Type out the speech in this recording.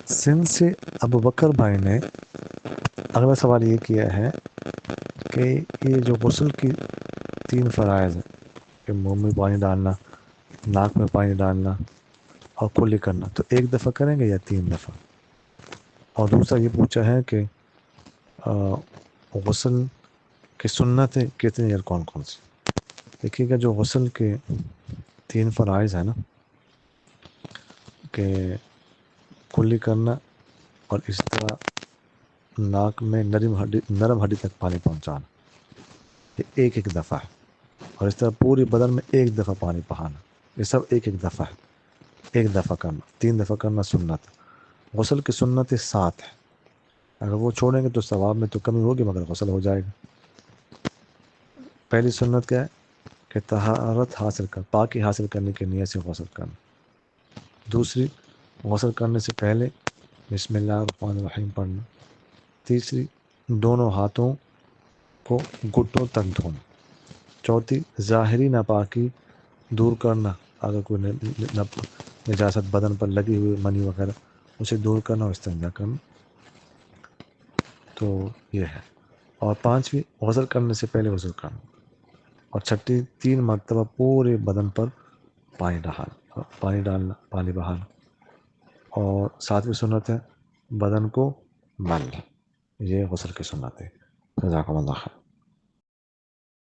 سندھ سے ابو بکر بھائی نے اگلا سوال یہ کیا ہے کہ یہ جو غسل کی 3 فرائض ہیں کہ منہ میں پانی ڈالنا، ناک میں پانی ڈالنا اور کلی کرنا، تو ایک دفعہ کریں گے یا 3 دفعہ؟ اور دوسرا یہ پوچھا ہے کہ غسل کی سنتیں کتنی اور کون کون سی؟ دیکھیے گا جو غسل کے 3 فرائض ہیں نا، کہ کلی کرنا اور اس طرح ناک میں نرم ہڈی تک پانی پہنچانا، یہ ایک ایک دفعہ ہے، اور اس طرح پوری بدن میں ایک دفعہ پانی بہانا، یہ سب ایک ایک دفعہ ہے، ایک دفعہ کرنا، 3 دفعہ کرنا سنت ہے۔ غسل کی سنتیں 7 ہیں، اگر وہ چھوڑیں گے تو ثواب میں تو کمی ہوگی مگر غسل ہو جائے گا۔ پہلی سنت کیا ہے کہ طہارت حاصل پاکی حاصل کرنے کی نیت سے غسل کرنا۔ دوسری، غسل کرنے سے پہلے بسم اللہ الرحمن الرحیم پڑھنا۔ تیسری، دونوں ہاتھوں کو گھٹنوں تک دھونا۔ چوتھی، ظاہری ناپاکی دور کرنا، اگر کوئی نجاست بدن پر لگی ہوئی منی وغیرہ اسے دور کرنا اور استنجا کرنا، تو یہ ہے۔ اور پانچویں، غسل کرنے سے پہلے غسل کرنا۔ اور چھٹی، 3 مرتبہ پورے بدن پر پانی ڈالنا، پانی بہانا۔ اور 7ویں سنت ہے بدن کو ملنا۔ یہ غسل کی سنت ہے۔ جزاکم اللہ خیر۔